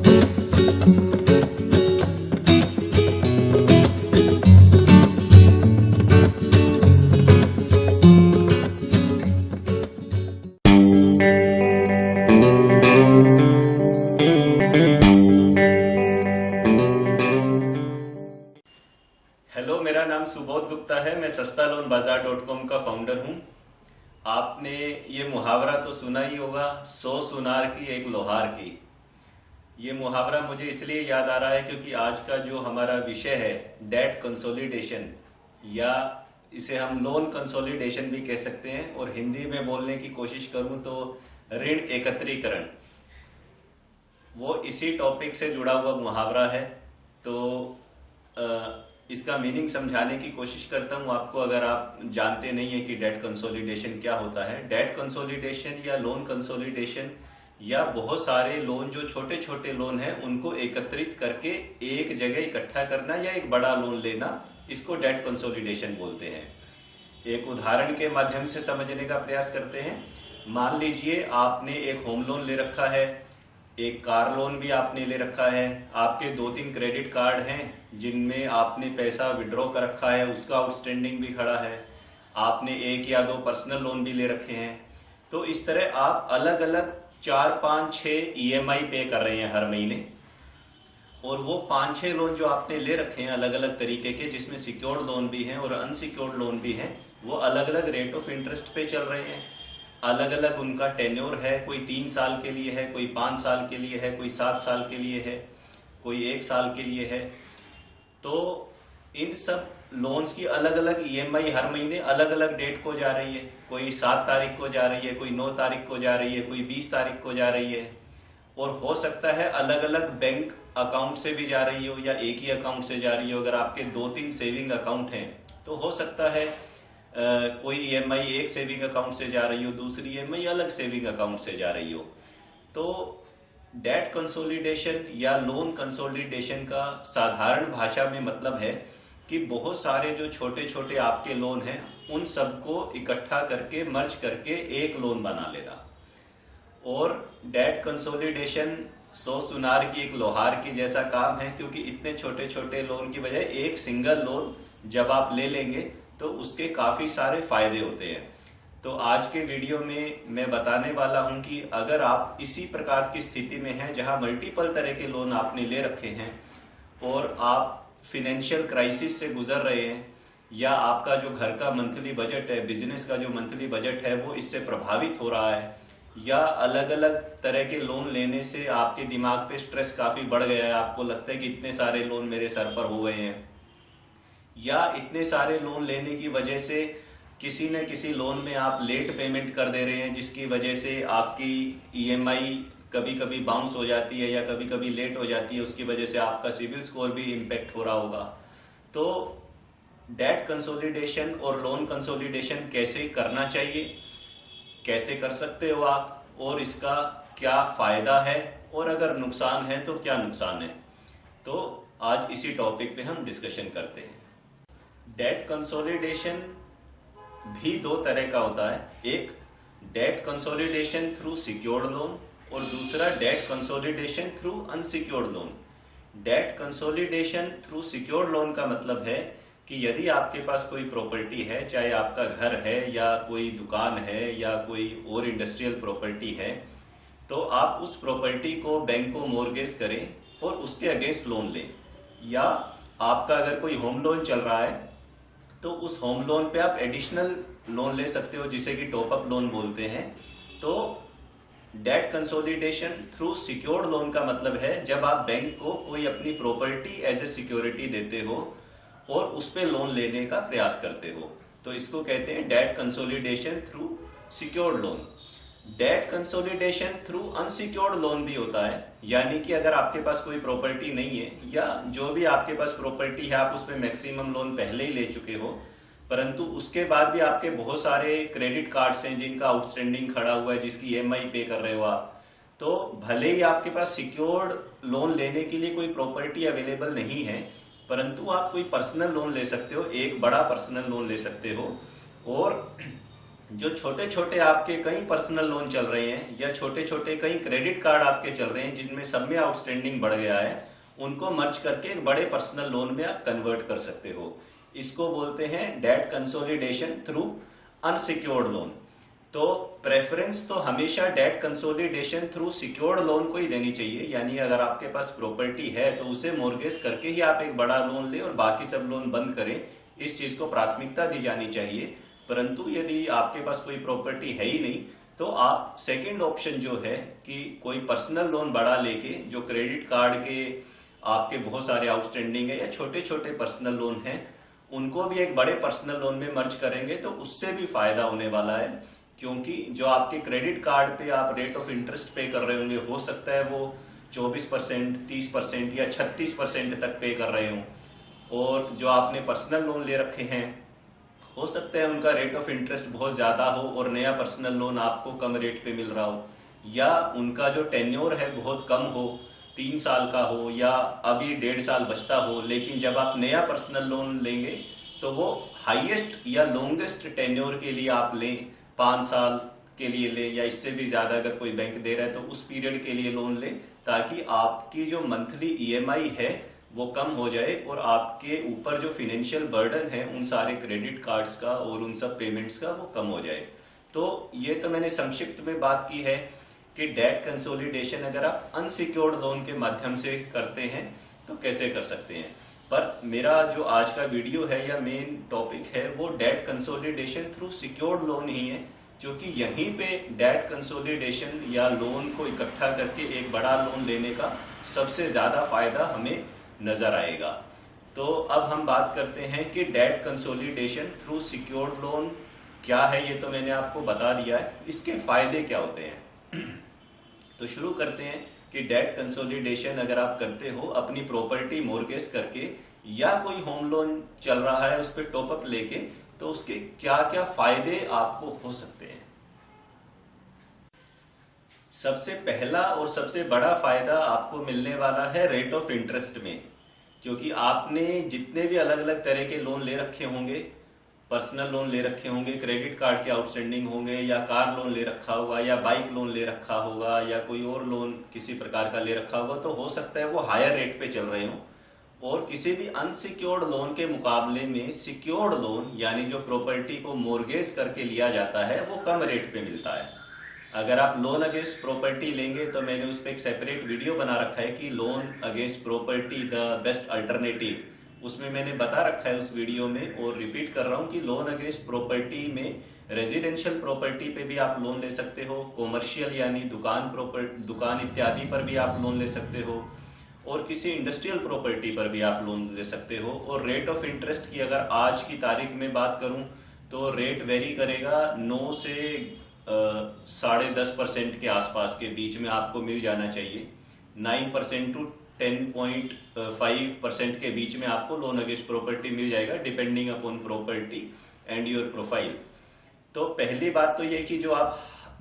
Hello, मेरा नाम सुबोध गुप्ता है। मैं सस्ता लोन बाजार .com का फाउंडर हूं। आपने ये मुहावरा तो सुना ही होगा, 100 सुनार की एक लोहार की। ये मुहावरा मुझे इसलिए याद आ रहा है क्योंकि आज का जो हमारा विषय है डेट कंसोलिडेशन, या इसे हम लोन कंसोलिडेशन भी कह सकते हैं, और हिंदी में बोलने की कोशिश करूं तो ऋण एकत्रीकरण, वो इसी टॉपिक से जुड़ा हुआ मुहावरा है। तो इसका मीनिंग समझाने की कोशिश करता हूं आपको, अगर आप जानते नहीं है कि डेट कंसोलिडेशन क्या होता है। डेट कंसोलिडेशन या लोन कंसोलिडेशन, या बहुत सारे लोन जो छोटे छोटे लोन हैं उनको एकत्रित करके एक जगह इकट्ठा करना या एक बड़ा लोन लेना, इसको डेट कंसोलिडेशन बोलते हैं। एक उदाहरण के माध्यम से समझने का प्रयास करते हैं। मान लीजिए आपने एक होम लोन ले रखा है, एक कार लोन भी आपने ले रखा है, आपके 2-3 क्रेडिट कार्ड हैं जिनमें आपने पैसा विड्रॉ कर रखा है, उसका आउटस्टैंडिंग भी खड़ा है, आपने 1 या 2 पर्सनल लोन भी ले रखे हैं। तो इस तरह आप अलग अलग 4, 5, 6 EMI पे कर रहे हैं हर महीने, और वो 5-6 लोन जो आपने ले रखे हैं अलग अलग तरीके के, जिसमें सिक्योर्ड लोन भी हैं और अनसिक्योर्ड लोन भी हैं, वो अलग अलग रेट ऑफ इंटरेस्ट पे चल रहे हैं। अलग अलग उनका टेन्योर है, कोई 3 साल के लिए है, कोई 5 साल के लिए है, कोई 7 साल के लिए है, कोई 1 साल के लिए है। तो इन सब लोन्स की अलग अलग EMI हर महीने अलग अलग डेट को जा रही है। कोई 7 तारीख को जा रही है, कोई 9 तारीख को जा रही है, कोई 20 तारीख को जा रही है, और हो सकता है अलग अलग बैंक अकाउंट से भी जा रही हो या एक ही अकाउंट से जा रही हो। अगर आपके 2-3 सेविंग अकाउंट हैं तो हो सकता है कोई EMI एक सेविंग अकाउंट से जा रही हो, दूसरी EMI अलग सेविंग अकाउंट से जा रही हो। तो डेट कंसोलिडेशन या लोन कंसोलिडेशन का साधारण भाषा में मतलब है कि बहुत सारे जो छोटे छोटे आपके लोन हैं उन सबको इकट्ठा करके मर्ज करके एक लोन बना लेना। और डेट कंसोलिडेशन 100 सुनार की एक लोहार की जैसा काम है, क्योंकि इतने छोटे छोटे लोन की बजाय एक सिंगल लोन जब आप ले लेंगे तो उसके काफी सारे फायदे होते हैं। तो आज के वीडियो में मैं बताने वाला हूं कि अगर आप इसी प्रकार की स्थिति में हैं जहां मल्टीपल तरह के लोन आपने ले रखे हैं और आप फिनेंशियल क्राइसिस से गुजर रहे हैं, या आपका जो घर का मंथली बजट है, बिजनेस का जो मंथली बजट है वो इससे प्रभावित हो रहा है, या अलग अलग तरह के लोन लेने से आपके दिमाग पे स्ट्रेस काफी बढ़ गया है, आपको लगता है कि इतने सारे लोन मेरे सर पर हो गए हैं, या इतने सारे लोन लेने की वजह से किसी न किसी लोन में आप लेट पेमेंट कर दे रहे हैं, जिसकी वजह से आपकी EMI कभी कभी बाउंस हो जाती है या कभी कभी लेट हो जाती है, उसकी वजह से आपका सिविल स्कोर भी इम्पेक्ट हो रहा होगा। तो डेट कंसोलिडेशन और लोन कंसोलिडेशन कैसे करना चाहिए, कैसे कर सकते हो आप, और इसका क्या फायदा है, और अगर नुकसान है तो क्या नुकसान है, तो आज इसी टॉपिक पे हम डिस्कशन करते हैं। डेट कंसोलिडेशन भी 2 तरह का होता है, एक debt consolidation through secured loan और दूसरा debt consolidation through unsecured loan. Debt consolidation through secured loan का मतलब है कि यदि आपके पास कोई प्रॉपर्टी है, चाहे आपका घर है या कोई दुकान है या कोई और इंडस्ट्रियल प्रॉपर्टी है, तो आप उस प्रॉपर्टी को बैंक को मोर्गेज करें और उसके अगेंस्ट लोन लें। या आपका अगर कोई होम लोन चल रहा है तो उस होम लोन पे आप एडिशनल लोन ले सकते हो, जिसे कि टॉप अप लोन बोलते हैं। तो debt consolidation through secured loan का मतलब है जब आप बैंक को कोई अपनी प्रॉपर्टी एज ए सिक्योरिटी देते हो और उस पे लोन लेने का प्रयास करते हो, तो इसको कहते हैं debt consolidation through secured loan. Debt consolidation through unsecured loan भी होता है, यानी कि अगर आपके पास कोई प्रॉपर्टी नहीं है, या जो भी आपके पास प्रॉपर्टी है आप उसमें मैक्सिमम लोन पहले ही ले चुके हो, परंतु उसके बाद भी आपके बहुत सारे क्रेडिट कार्ड्स हैं जिनका आउटस्टैंडिंग खड़ा हुआ है, जिसकी EMI पे कर रहे हो आप, तो भले ही आपके पास सिक्योर्ड लोन लेने के लिए कोई प्रॉपर्टी अवेलेबल नहीं है, परंतु आप कोई पर्सनल लोन ले सकते हो, एक बड़ा पर्सनल लोन ले सकते हो, और जो छोटे छोटे आपके कई पर्सनल लोन चल रहे हैं या छोटे छोटे कई क्रेडिट कार्ड आपके चल रहे हैं जिनमें सब में आउटस्टैंडिंग बढ़ गया है, उनको मर्ज करके एक बड़े पर्सनल लोन में आप कन्वर्ट कर सकते हो। इसको बोलते हैं debt consolidation through unsecured loan. तो प्रेफरेंस तो हमेशा debt consolidation through secured loan को ही देनी चाहिए, यानी अगर आपके पास प्रॉपर्टी है तो उसे मोर्गेज करके ही आप एक बड़ा लोन ले और बाकी सब लोन बंद करें, इस चीज को प्राथमिकता दी जानी चाहिए। परंतु यदि आपके पास कोई प्रॉपर्टी है ही नहीं तो आप सेकंड ऑप्शन जो है कि कोई पर्सनल लोन बड़ा लेके, जो क्रेडिट कार्ड के आपके बहुत सारे आउटस्टैंडिंग है या छोटे छोटे पर्सनल लोन हैं, उनको भी एक बड़े पर्सनल लोन में मर्ज करेंगे तो उससे भी फायदा होने वाला है। क्योंकि जो आपके क्रेडिट कार्ड पे आप रेट ऑफ इंटरेस्ट पे कर रहे होंगे, हो सकता है वो 24%, 30% या 36% तक पे कर रहे हो, और जो आपने पर्सनल लोन ले रखे हैं हो सकता है उनका रेट ऑफ इंटरेस्ट बहुत ज्यादा हो और नया पर्सनल लोन आपको कम रेट पे मिल रहा हो, या उनका जो टेन्योर है बहुत कम हो, 3 साल का हो या अभी 1.5 साल बचता हो, लेकिन जब आप नया पर्सनल लोन लेंगे तो वो हाईएस्ट या लॉन्गेस्ट टेन्योर के लिए आप लें, 5 साल के लिए लें या इससे भी ज्यादा अगर कोई बैंक दे रहा है तो उस पीरियड के लिए लोन लें, ताकि आपकी जो मंथली ईएमआई है वो कम हो जाए और आपके ऊपर जो फाइनेंशियल बर्डन है उन सारे क्रेडिट कार्ड्स का और उन सब पेमेंट्स का वो कम हो जाए। तो ये तो मैंने संक्षिप्त में बात की है कि डेट कंसोलिडेशन अगर आप अनसिक्योर्ड लोन के माध्यम से करते हैं तो कैसे कर सकते हैं। पर मेरा जो आज का वीडियो है या मेन टॉपिक है वो debt consolidation through secured loan ही है, क्योंकि यहीं पे डेट कंसोलिडेशन या लोन को इकट्ठा करके एक बड़ा लोन लेने का सबसे ज्यादा फायदा हमें नजर आएगा। तो अब हम बात करते हैं कि debt consolidation through secured loan क्या है। ये तो मैंने आपको बता दिया है, इसके फायदे क्या होते हैं। तो शुरू करते हैं कि डेट कंसोलिडेशन अगर आप करते हो अपनी प्रॉपर्टी मोर्गेज करके या कोई होम लोन चल रहा है उस पर टॉपअप लेके, तो उसके क्या क्या फायदे आपको हो सकते हैं। सबसे पहला और सबसे बड़ा फायदा आपको मिलने वाला है रेट ऑफ इंटरेस्ट में, क्योंकि आपने जितने भी अलग अलग तरह के लोन ले रखे होंगे, पर्सनल लोन ले रखे होंगे, क्रेडिट कार्ड के आउटस्टैंडिंग होंगे, या कार लोन ले रखा होगा, या बाइक लोन ले रखा होगा, या कोई और लोन किसी प्रकार का ले रखा होगा, तो हो सकता है वो हायर रेट पे चल रहे हो। और किसी भी अनसिक्योर्ड लोन के मुकाबले में सिक्योर्ड लोन यानी जो प्रॉपर्टी को मोर्गेज करके लिया जाता है वो कम रेट पे मिलता है। अगर आप लोन अगेंस्ट प्रॉपर्टी लेंगे तो मैंने उस पर एक सेपरेट वीडियो बना रखा है कि loan against property the best alternative, उसमें मैंने बता रखा है उस वीडियो में, और रिपीट कर रहा हूं कि लोन अगेंस्ट प्रॉपर्टी में रेजिडेंशियल प्रॉपर्टी पे भी आप लोन ले सकते हो, कॉमर्शियल यानी दुकान इत्यादि पर भी आप लोन ले सकते हो, और किसी इंडस्ट्रियल प्रॉपर्टी पर भी आप लोन ले सकते हो। और रेट ऑफ इंटरेस्ट की अगर आज की तारीख में बात करूं तो रेट वेरी करेगा 9 से 10.5% के आसपास के बीच में आपको मिल जाना चाहिए। 9% टू 10.5% के बीच में आपको लोन अगेंस्ट प्रॉपर्टी मिल जाएगा, depending upon property and your profile. तो पहली बात तो ये कि जो आप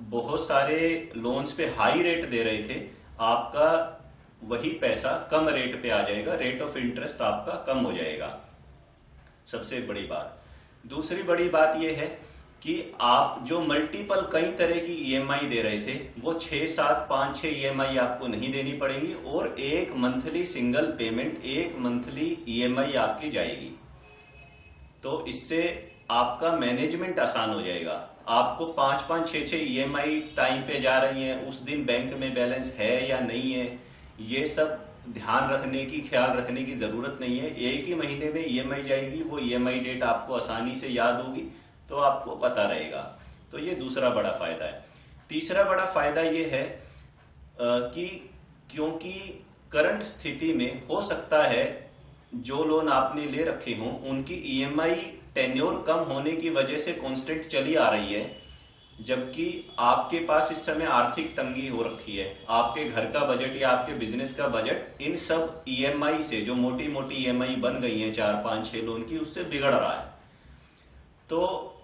बहुत सारे लोन्स पे हाई रेट दे रहे थे, आपका वही पैसा कम रेट पे आ जाएगा, रेट ऑफ इंटरेस्ट आपका कम हो जाएगा, सबसे बड़ी बात। दूसरी बड़ी बात यह है कि आप जो मल्टीपल कई तरह की ईएमआई दे रहे थे वो 6, 7, 5, 6 ईएमआई आपको नहीं देनी पड़ेगी, और एक मंथली सिंगल पेमेंट, एक मंथली ईएमआई आपकी जाएगी। तो इससे आपका मैनेजमेंट आसान हो जाएगा। आपको 5, 5, 6 ईएमआई टाइम पे जा रही हैं, उस दिन बैंक में बैलेंस है या नहीं है, ये सब ध्यान रखने की, ख्याल रखने की जरूरत नहीं है। एक ही महीने में ईएमआई जाएगी, वो ईएमआई डेट आपको आसानी से याद होगी तो आपको पता रहेगा। तो ये दूसरा बड़ा फायदा है। तीसरा बड़ा फायदा ये है कि क्योंकि करंट स्थिति में हो सकता है जो लोन आपने ले रखे हों उनकी ईएमआई टेन्योर कम होने की वजह से कांस्टेंट चली आ रही है, जबकि आपके पास इस समय आर्थिक तंगी हो रखी है। आपके घर का बजट या आपके बिजनेस का बजट इन सब ईएमआई से, जो मोटी मोटी ईएमआई बन गई है 4, 5, 6 लोन की, उससे बिगड़ रहा है। तो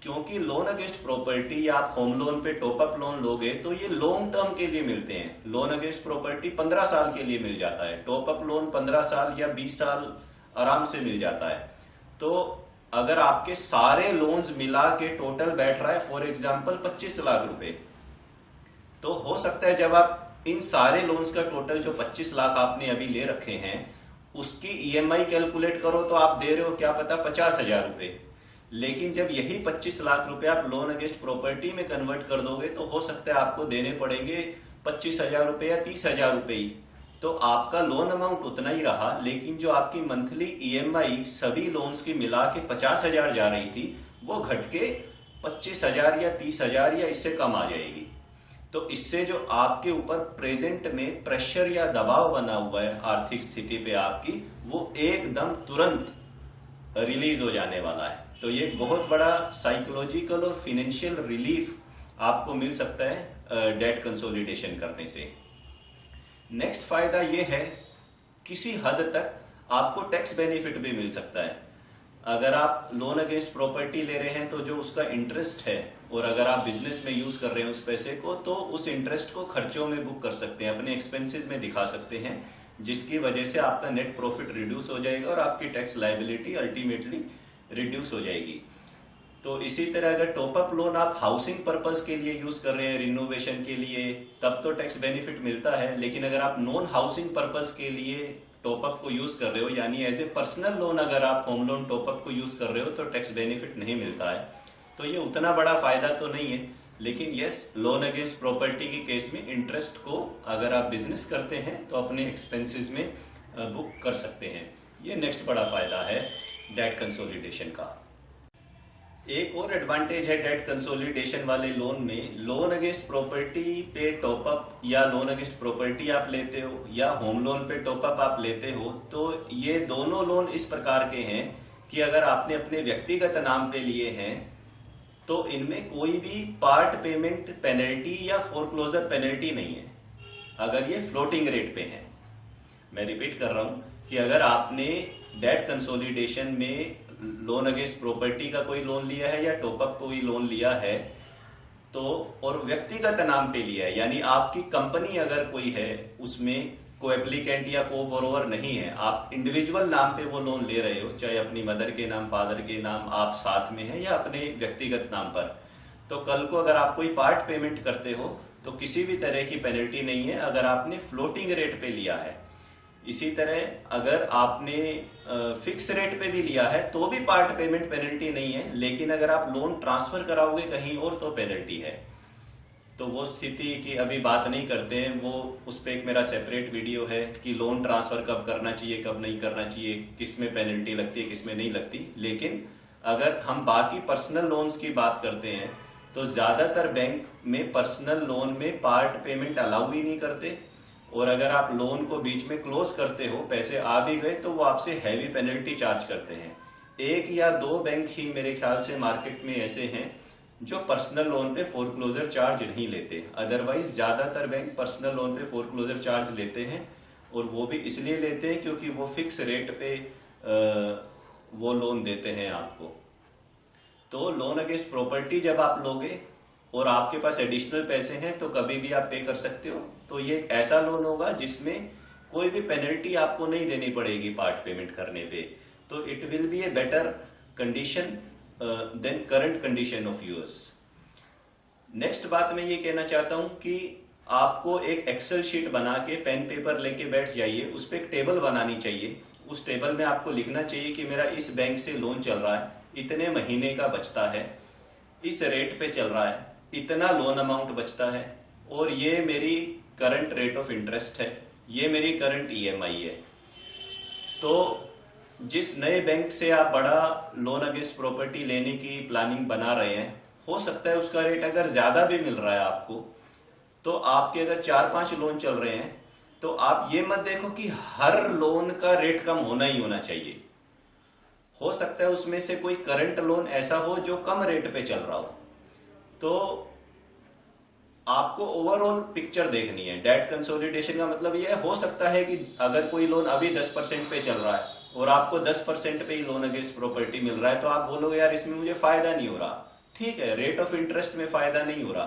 क्योंकि लोन अगेंस्ट प्रॉपर्टी या आप होम लोन पे टॉपअप लोन लोगे तो ये लॉन्ग टर्म के लिए मिलते हैं। लोन अगेंस्ट प्रॉपर्टी 15 साल के लिए मिल जाता है, टॉपअप लोन 15 साल या 20 साल आराम से मिल जाता है। तो अगर आपके सारे लोन्स मिला के टोटल बैठ रहा है फॉर एग्जाम्पल 25 लाख रुपए, तो हो सकता है जब आप इन सारे लोन्स का टोटल जो 25 लाख आपने अभी ले रखे हैं उसकी ईएमआई कैलकुलेट करो तो आप दे रहे हो क्या पता 50,000 रुपए। लेकिन जब यही 25 लाख रुपए आप लोन अगेंस्ट प्रॉपर्टी में कन्वर्ट कर दोगे तो हो सकता है आपको देने पड़ेंगे 25,000 रुपए या 30,000 रुपए ही। तो आपका लोन अमाउंट उतना ही रहा, लेकिन जो आपकी मंथली ईएमआई सभी लोन्स की मिला के 50,000 जा रही थी वो घट के 25,000 या 30,000 या इससे कम आ जाएगी। तो इससे जो आपके ऊपर प्रेजेंट में प्रेशर या दबाव बना हुआ है आर्थिक स्थिति पे आपकी, वो एकदम तुरंत रिलीज हो जाने वाला है। तो ये एक बहुत बड़ा साइकोलॉजिकल और फिनेंशियल रिलीफ आपको मिल सकता है डेट कंसोलिडेशन करने से। नेक्स्ट फायदा ये है, किसी हद तक आपको टैक्स बेनिफिट भी मिल सकता है। अगर आप लोन अगेंस्ट प्रॉपर्टी ले रहे हैं तो जो उसका इंटरेस्ट है, और अगर आप बिजनेस में यूज कर रहे हैं उस पैसे को, तो उस इंटरेस्ट को खर्चों में बुक कर सकते हैं, अपने एक्सपेंसेस में दिखा सकते हैं, जिसकी वजह से आपका नेट प्रॉफिट रिड्यूस हो जाएगा और आपकी टैक्स लायबिलिटी अल्टीमेटली रिड्यूस हो जाएगी। तो इसी तरह अगर टॉपअप लोन आप हाउसिंग पर्पस के लिए यूज कर रहे हैं, रिनोवेशन के लिए, तब तो टैक्स बेनिफिट मिलता है। लेकिन अगर आप नॉन हाउसिंग पर्पस के लिए टॉपअप को यूज कर रहे हो, यानी एज ए पर्सनल लोन अगर आप होम लोन टॉपअप को यूज कर रहे हो, तो टैक्स बेनिफिट नहीं मिलता है। तो ये उतना बड़ा फायदा तो नहीं है। लेकिन यस, लोन अगेंस्ट प्रॉपर्टी के केस में इंटरेस्ट को अगर आप बिजनेस करते हैं तो अपने एक्सपेंसेस में बुक कर सकते हैं। ये नेक्स्ट बड़ा फायदा है डेट कंसोलिडेशन का। एक और एडवांटेज है डेट कंसोलिडेशन वाले लोन में, लोन अगेंस्ट प्रॉपर्टी पे टॉपअप या लोन अगेंस्ट प्रॉपर्टी आप लेते हो या होम लोन पे टॉपअप आप लेते हो, तो ये दोनों लोन इस प्रकार के हैं कि अगर आपने अपने व्यक्तिगत नाम पे लिए हैं तो इनमें कोई भी पार्ट पेमेंट पेनल्टी या फोरक्लोजर पेनल्टी नहीं है अगर ये फ्लोटिंग रेट पे है। मैं रिपीट कर रहा हूं कि अगर आपने डेट कंसोलिडेशन में लोन अगेंस्ट प्रॉपर्टी का कोई लोन लिया है या टॉपअप कोई लोन लिया है, तो और व्यक्तिगत नाम पे लिया है, यानी आपकी कंपनी अगर कोई है उसमें को एप्लीकेंट या को बोरोवर नहीं है, आप इंडिविजुअल नाम पे वो लोन ले रहे हो, चाहे अपनी मदर के नाम, फादर के नाम आप साथ में है या अपने व्यक्तिगत नाम पर, तो कल को अगर आप कोई पार्ट पेमेंट करते हो तो किसी भी तरह की पेनल्टी नहीं है अगर आपने फ्लोटिंग रेट पे लिया है। इसी तरह अगर आपने फिक्स रेट पे भी लिया है तो भी पार्ट पेमेंट पेनल्टी नहीं है, लेकिन अगर आप लोन ट्रांसफर कराओगे कहीं और तो पेनल्टी है। तो वो स्थिति की अभी बात नहीं करते हैं, वो उस पर एक मेरा सेपरेट वीडियो है कि लोन ट्रांसफर कब करना चाहिए कब नहीं करना चाहिए, किस में पेनल्टी लगती है किस में नहीं लगती। लेकिन अगर हम बाकी पर्सनल लोन्स की बात करते हैं तो ज्यादातर बैंक में पर्सनल लोन में पार्ट पेमेंट अलाउ ही नहीं करते, और अगर आप लोन को बीच में क्लोज करते हो, पैसे आ भी गए, तो वो आपसे हैवी पेनल्टी चार्ज करते हैं। एक या दो बैंक ही मेरे ख्याल से मार्केट में ऐसे हैं जो पर्सनल लोन पे फोरक्लोजर चार्ज नहीं लेते, अदरवाइज ज्यादातर बैंक पर्सनल लोन पे फोरक्लोजर चार्ज लेते हैं, और वो भी इसलिए लेते हैं क्योंकि वो फिक्स रेट पे वो लोन देते हैं आपको। तो लोन अगेंस्ट प्रॉपर्टी जब आप लोगे और आपके पास एडिशनल पैसे हैं तो कभी भी आप पे कर सकते हो। तो ये एक ऐसा लोन होगा जिसमें कोई भी पेनल्टी आपको नहीं देनी पड़ेगी पार्ट पेमेंट करने पे। तो it will be a better condition than current condition of yours. Next बात मैं ये कहना चाहता हूं कि आपको एक एक्सेल शीट बना के पेन पेपर लेके बैठ जाइए, उस पर एक टेबल बनानी चाहिए। उस टेबल में आपको लिखना चाहिए कि मेरा इस बैंक से लोन चल रहा है, इतने महीने का बचता है, इस रेट पे चल रहा है, इतना लोन अमाउंट बचता है, और ये मेरी करंट रेट ऑफ इंटरेस्ट है, ये मेरी करंट ईएमआई है। तो जिस नए बैंक से आप बड़ा लोन अगेंस्ट प्रॉपर्टी लेने की प्लानिंग बना रहे हैं, हो सकता है उसका रेट अगर ज्यादा भी मिल रहा है आपको, तो आपके अगर 4-5 लोन चल रहे हैं तो आप ये मत देखो कि हर लोन का रेट कम होना ही होना चाहिए। हो सकता है उसमें से कोई करंट लोन ऐसा हो जो कम रेट पे चल रहा हो। तो आपको ओवरऑल पिक्चर देखनी है। डेट कंसोलिडेशन का मतलब यह हो सकता है कि अगर कोई लोन अभी 10% पे चल रहा है और आपको 10% पे ही लोन अगेंस्ट प्रॉपर्टी मिल रहा है, तो आप बोलोगे यार इसमें मुझे फायदा नहीं हो रहा। ठीक है, रेट ऑफ इंटरेस्ट में फायदा नहीं हो रहा,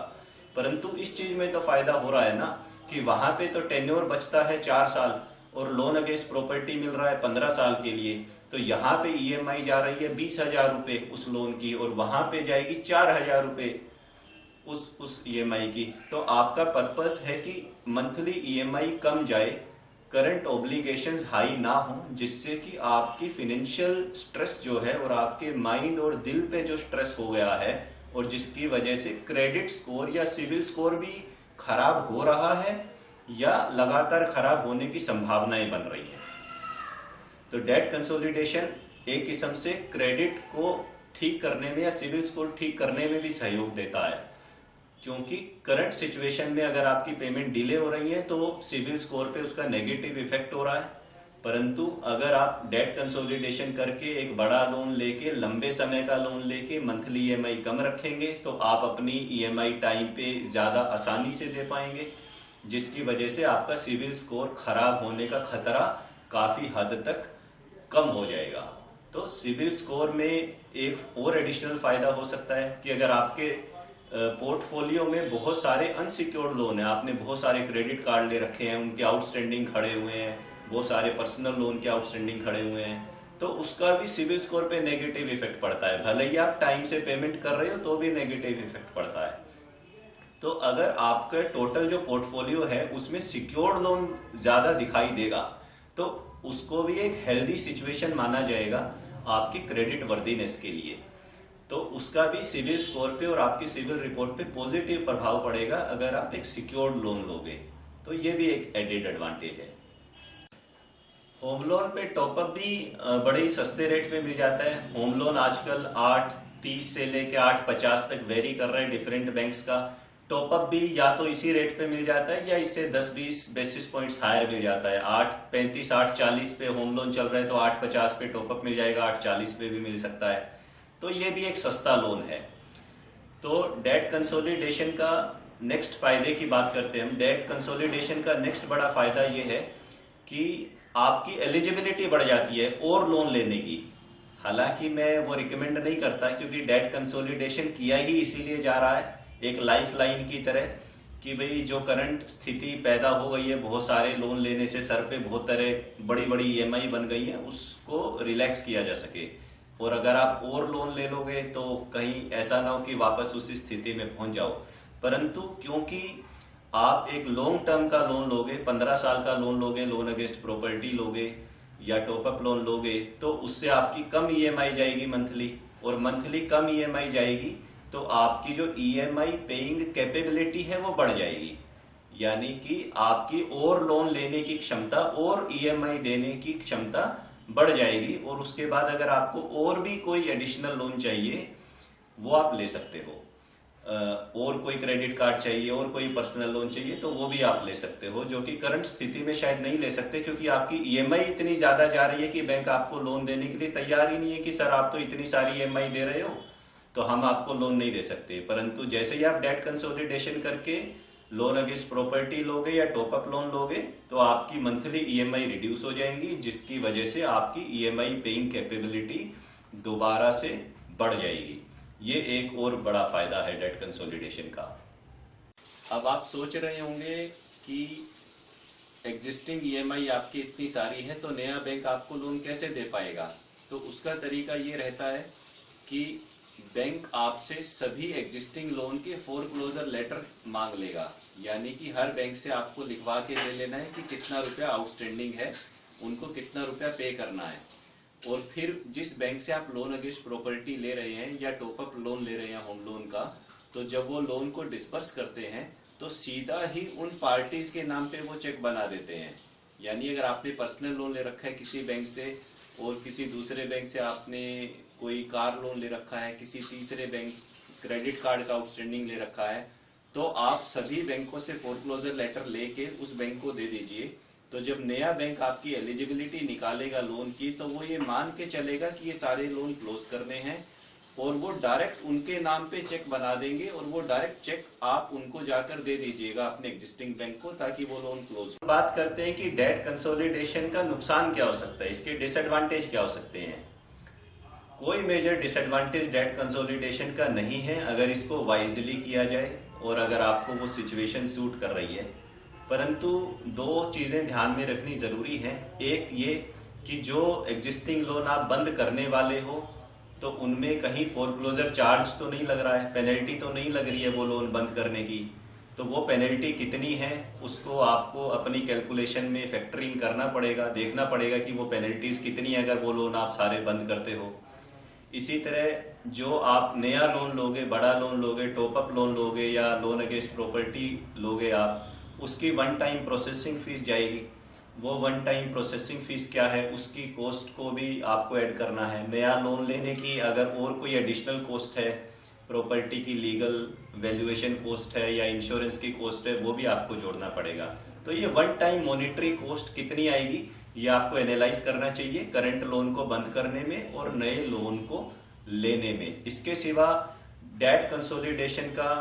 परंतु इस चीज में तो फायदा हो रहा है ना कि वहां पे तो टेन्योर बचता है 4 साल और लोन अगेंस्ट प्रॉपर्टी मिल रहा है 15 साल के लिए, तो यहाँ पे ईएमआई जा रही है 20,000 रुपये उस लोन की, और वहां पे जाएगी 4,000 रुपये उस ईएमआई की। तो आपका पर्पस है कि मंथली ईएमआई कम जाए, करंट ऑब्लिगेशंस हाई ना हो, जिससे कि आपकी फिनेंशियल स्ट्रेस जो है और आपके माइंड और दिल पे जो स्ट्रेस हो गया है और जिसकी वजह से क्रेडिट स्कोर या सिविल स्कोर भी खराब हो रहा है या लगातार खराब होने की संभावनाएं बन रही है। तो डेट कंसोलिडेशन एक किस्म से क्रेडिट को ठीक करने में या सिविल स्कोर ठीक करने में भी सहयोग देता है, क्योंकि करंट सिचुएशन में अगर आपकी पेमेंट डिले हो रही है तो सिविल स्कोर पे उसका नेगेटिव इफेक्ट हो रहा है। परंतु अगर आप डेट कंसोलिडेशन करके एक बड़ा लोन लेके, लंबे समय का लोन लेके मंथली ईएमआई कम रखेंगे तो आप अपनी ईएमआई टाइम पे ज्यादा आसानी से दे पाएंगे, जिसकी वजह से आपका सिविल स्कोर खराब होने का खतरा काफी हद तक कम हो जाएगा। तो सिविल स्कोर में एक और एडिशनल फायदा हो सकता है कि अगर आपके पोर्टफोलियो में बहुत सारे अनसिक्योर्ड लोन है, आपने बहुत सारे क्रेडिट कार्ड ले रखे हैं, उनके आउटस्टैंडिंग खड़े हुए हैं, बहुत सारे पर्सनल लोन के आउटस्टैंडिंग खड़े हुए हैं, तो उसका भी सिविल स्कोर पे नेगेटिव इफेक्ट पड़ता है। भले ही आप टाइम से पेमेंट कर रहे हो तो भी नेगेटिव इफेक्ट पड़ता है। तो अगर आपका टोटल जो पोर्टफोलियो है उसमें सिक्योर्ड लोन ज्यादा दिखाई देगा तो उसको भी एक हेल्दी सिचुएशन माना जाएगा आपकी क्रेडिट वर्दीनेस के लिए। तो उसका भी सिविल स्कोर पे और आपकी सिविल रिपोर्ट पे पॉजिटिव प्रभाव पड़ेगा अगर आप एक सिक्योर्ड लोन लोगे। तो ये भी एक एडेड एडवांटेज है। होम लोन पे टॉपअप भी बड़े ही सस्ते रेट पे मिल जाता है। होम लोन आजकल 8.30 से लेके 8.50 तक वेरी कर रहे हैं डिफरेंट बैंक्स का। टॉपअप भी या तो इसी रेट पे मिल जाता है या इससे 10-20 बेसिस पॉइंट्स हायर मिल जाता है। 8.35 8.40 पे होम लोन चल रहा है तो 8.50 पे टॉपअप मिल जाएगा, 8.40 पे भी मिल सकता है। तो ये भी एक सस्ता लोन है। तो डेट कंसोलिडेशन का नेक्स्ट फायदे की बात करते हैं हम। डेट कंसोलिडेशन का नेक्स्ट बड़ा फायदा ये है कि आपकी एलिजिबिलिटी बढ़ जाती है और लोन लेने की। हालांकि मैं वो रिकमेंड नहीं करता क्योंकि डेट कंसोलिडेशन किया ही इसीलिए जा रहा है एक लाइफ लाइन की तरह कि भाई जो करंट स्थिति पैदा हो गई है, बहुत सारे लोन लेने से सर पे बहुत तरह बड़ी बड़ी ईएमआई बन गई है, उसको रिलैक्स किया जा सके। और अगर आप और लोन ले लोगे तो कहीं ऐसा ना हो कि वापस उसी स्थिति में पहुंच जाओ। परंतु क्योंकि आप एक लॉन्ग टर्म का लोन लोगे, 15 साल का लोन लोगे, लोन अगेंस्ट प्रॉपर्टी लोगे या टॉपअप लोन लोगे, तो उससे आपकी कम ईएमआई जाएगी मंथली, और मंथली कम ईएमआई जाएगी तो आपकी जो ईएमआई पेइंग कैपेबिलिटी है वो बढ़ जाएगी। यानी कि आपकी और लोन लेने की क्षमता और ईएमआई देने की क्षमता बढ़ जाएगी, और उसके बाद अगर आपको और भी कोई एडिशनल लोन चाहिए वो आप ले सकते हो, और कोई क्रेडिट कार्ड चाहिए और कोई पर्सनल लोन चाहिए तो वो भी आप ले सकते हो, जो कि करंट स्थिति में शायद नहीं ले सकते क्योंकि आपकी ईएमआई इतनी ज्यादा जा रही है कि बैंक आपको लोन देने के लिए तैयार ही नहीं है कि सर आप तो इतनी सारी ईएमआई दे रहे हो तो हम आपको लोन नहीं दे सकते। परंतु जैसे ही आप डेट कंसोलिडेशन करके लोन अगेंस्ट प्रॉपर्टी लोगे या टॉपअप लोन लोगे तो आपकी मंथली ईएमआई रिड्यूस हो जाएंगी, जिसकी वजह से आपकी ईएमआई पेइंग कैपेबिलिटी दोबारा से बढ़ जाएगी। ये एक और बड़ा फायदा है डेट कंसोलिडेशन का। अब आप सोच रहे होंगे कि एग्जिस्टिंग ईएमआई आपकी इतनी सारी है तो नया बैंक आपको लोन कैसे दे पाएगा। तो उसका तरीका ये रहता है कि बैंक आपसे सभी एग्जिस्टिंग लोन के फोरक्लोजर लेटर मांग लेगा। यानी कि हर बैंक से आपको लिखवा के ले लेना है कि कितना रुपया आउटस्टैंडिंग है, उनको कितना रुपया पे करना है, और फिर जिस बैंक से आप लोन अगेंस्ट प्रॉपर्टी ले रहे हैं या टॉपअप लोन ले रहे हैं होम लोन का, तो जब वो लोन को डिस्पर्स करते हैं तो सीधा ही उन पार्टीज के नाम पे वो चेक बना देते हैं। यानी अगर आपने पर्सनल लोन ले रखा है किसी बैंक से और किसी दूसरे बैंक से आपने कोई कार लोन ले रखा है, किसी तीसरे बैंक क्रेडिट कार्ड का आउटस्टैंडिंग ले रखा है, तो आप सभी बैंकों से फोरक्लोजर लेटर लेके उस बैंक को दे दीजिए। तो जब नया बैंक आपकी एलिजिबिलिटी निकालेगा लोन की तो वो ये मान के चलेगा कि ये सारे लोन क्लोज करने हैं, और वो डायरेक्ट उनके नाम पे चेक बना देंगे और वो डायरेक्ट चेक आप उनको जाकर दे दीजिएगा अपने एग्जिस्टिंग बैंक को, ताकि वो लोन क्लोज हो। बात करते हैं कि डेट कंसोलिडेशन का नुकसान क्या हो सकता है, इसके डिसएडवांटेज क्या हो सकते हैं। कोई मेजर डिसएडवांटेज डेट कंसोलिडेशन का नहीं है अगर इसको वाइजली किया जाए और अगर आपको वो सिचुएशन सूट कर रही है। परंतु दो चीजें ध्यान में रखनी जरूरी है। एक ये कि जो एग्जिस्टिंग लोन आप बंद करने वाले हो तो उनमें कहीं फोरक्लोजर चार्ज तो नहीं लग रहा है, पेनल्टी तो नहीं लग रही है वो लोन बंद करने की। तो वो पेनल्टी कितनी है उसको आपको अपनी कैलकुलेशन में फैक्टरिंग करना पड़ेगा, देखना पड़ेगा कि वो पेनल्टीज कितनी है अगर वो लोन आप सारे बंद करते हो। इसी तरह जो आप नया लोन लोगे, बड़ा लोन लोगे, टॉप अप लोन लोगे या लोन अगेंस्ट प्रॉपर्टी लोगे आप, उसकी वन टाइम प्रोसेसिंग फीस जाएगी। वो वन टाइम प्रोसेसिंग फीस क्या है उसकी कॉस्ट को भी आपको ऐड करना है। नया लोन लेने की अगर और कोई एडिशनल कॉस्ट है, प्रॉपर्टी की लीगल वैल्यूएशन कॉस्ट है या इंश्योरेंस की कॉस्ट है, वो भी आपको जोड़ना पड़ेगा। तो ये वन टाइम मॉनिटरी कॉस्ट कितनी आएगी ये आपको एनालाइज करना चाहिए करंट लोन को बंद करने में और नए लोन को लेने में। इसके सिवा डेट कंसोलिडेशन का,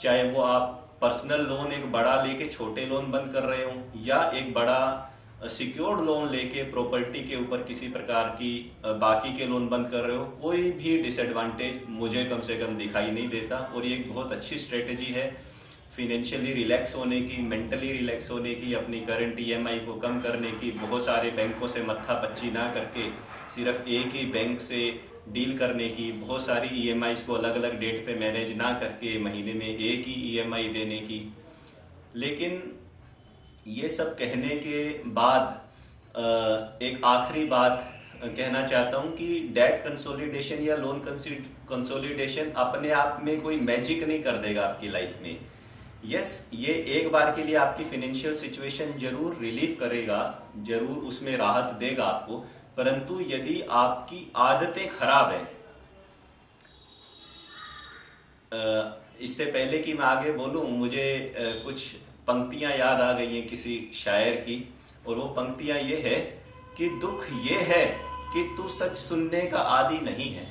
चाहे वो आप पर्सनल लोन एक बड़ा लेके छोटे लोन बंद कर रहे हो या एक बड़ा सिक्योर्ड लोन लेके प्रॉपर्टी के ऊपर किसी प्रकार की बाकी के लोन बंद कर रहे हो, कोई भी डिसएडवांटेज मुझे कम से कम दिखाई नहीं देता। और ये एक बहुत अच्छी स्ट्रेटेजी है फिनेंशियली रिलैक्स होने की, मेंटली रिलैक्स होने की, अपनी करंट ईएमआई को कम करने की, बहुत सारे बैंकों से मत्था पच्ची ना करके सिर्फ एक ही बैंक से डील करने की, बहुत सारी ईएमआईज को अलग अलग डेट पे मैनेज ना करके महीने में एक ही ईएमआई देने की। लेकिन ये सब कहने के बाद एक आखिरी बात कहना चाहता हूं कि डेट कंसोलिडेशन या लोन कंसोलिडेशन अपने आप में कोई मैजिक नहीं कर देगा आपकी लाइफ में। यस, ये एक बार के लिए आपकी फाइनेंशियल सिचुएशन जरूर रिलीफ करेगा, जरूर उसमें राहत देगा आपको, परंतु यदि आपकी आदतें खराब है, इससे पहले कि मैं आगे बोलूं मुझे कुछ पंक्तियां याद आ गई हैं किसी शायर की, और वो पंक्तियां ये है कि दुख ये है कि तू सच सुनने का आदी नहीं है,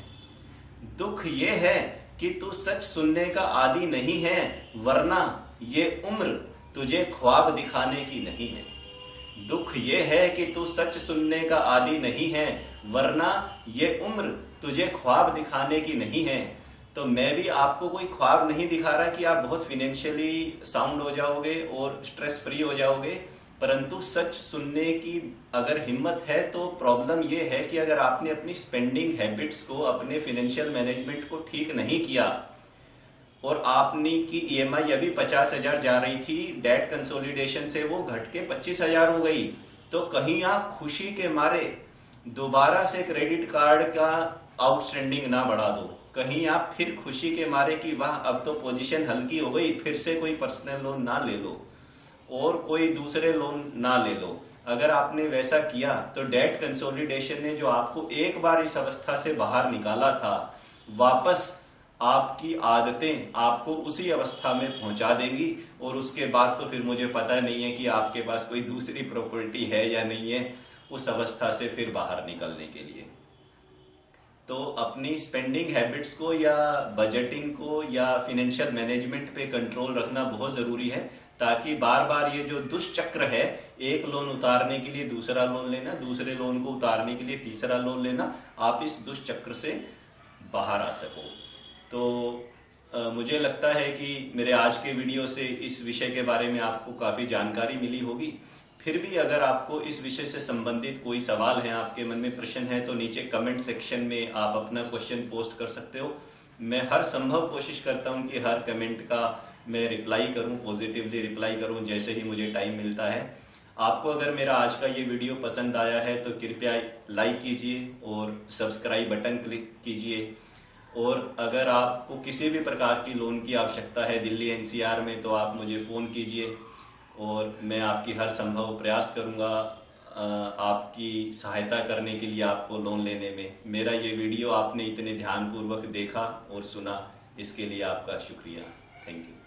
दुख ये है कि तू सच सुनने का आदी नहीं है, वरना ये उम्र तुझे ख्वाब दिखाने की नहीं है। दुख ये है कि तू सच सुनने का आदी नहीं है, वरना ये उम्र तुझे ख्वाब दिखाने की नहीं है। तो मैं भी आपको कोई ख्वाब नहीं दिखा रहा कि आप बहुत फाइनेंशियली साउंड हो जाओगे और स्ट्रेस फ्री हो जाओगे, परंतु सच सुनने की अगर हिम्मत है तो प्रॉब्लम यह है कि अगर आपने अपनी स्पेंडिंग हैबिट्स को, अपने फाइनेंशियल मैनेजमेंट को ठीक नहीं किया और आपने की ईएमआई अभी 50,000 जा रही थी, डेट कंसोलिडेशन से वो घट के 25,000 हो गई, तो कहीं आप खुशी के मारे दोबारा से क्रेडिट कार्ड का आउटस्टैंडिंग ना बढ़ा दो, कहीं आप फिर खुशी के मारे कि वाह अब तो पोजीशन हल्की हो गई, फिर से कोई पर्सनल लोन ना ले लो और कोई दूसरे लोन ना ले लो। अगर आपने वैसा किया तो डेट कंसोलिडेशन ने जो आपको एक बार इस अवस्था से बाहर निकाला था, वापस आपकी आदतें आपको उसी अवस्था में पहुंचा देंगी, और उसके बाद तो फिर मुझे पता नहीं है कि आपके पास कोई दूसरी प्रॉपर्टी है या नहीं है उस अवस्था से फिर बाहर निकलने के लिए। तो अपनी स्पेंडिंग हैबिट्स को या बजटिंग को या फाइनेंशियल मैनेजमेंट पे कंट्रोल रखना बहुत जरूरी है, ताकि बार बार ये जो दुष्चक्र है, एक लोन उतारने के लिए दूसरा लोन लेना, दूसरे लोन को उतारने के लिए तीसरा लोन लेना, आप इस दुष्चक्र से बाहर आ सको। तो मुझे लगता है कि मेरे आज के वीडियो से इस विषय के बारे में आपको काफी जानकारी मिली होगी। फिर भी अगर आपको इस विषय से संबंधित कोई सवाल है, आपके मन में प्रश्न है, तो नीचे कमेंट सेक्शन में आप अपना क्वेश्चन पोस्ट कर सकते हो। मैं हर संभव कोशिश करता हूं कि हर कमेंट का मैं रिप्लाई करूं, पॉजिटिवली रिप्लाई करूं जैसे ही मुझे टाइम मिलता है। आपको अगर मेरा आज का ये वीडियो पसंद आया है तो कृपया लाइक कीजिए और सब्सक्राइब बटन क्लिक कीजिए। और अगर आपको किसी भी प्रकार की लोन की आवश्यकता है दिल्ली एनसीआर में, तो आप मुझे फ़ोन कीजिए और मैं आपकी हर संभव प्रयास करूंगा आपकी सहायता करने के लिए, आपको लोन लेने में। मेरा ये वीडियो आपने इतने ध्यानपूर्वक देखा और सुना, इसके लिए आपका शुक्रिया। Thank you.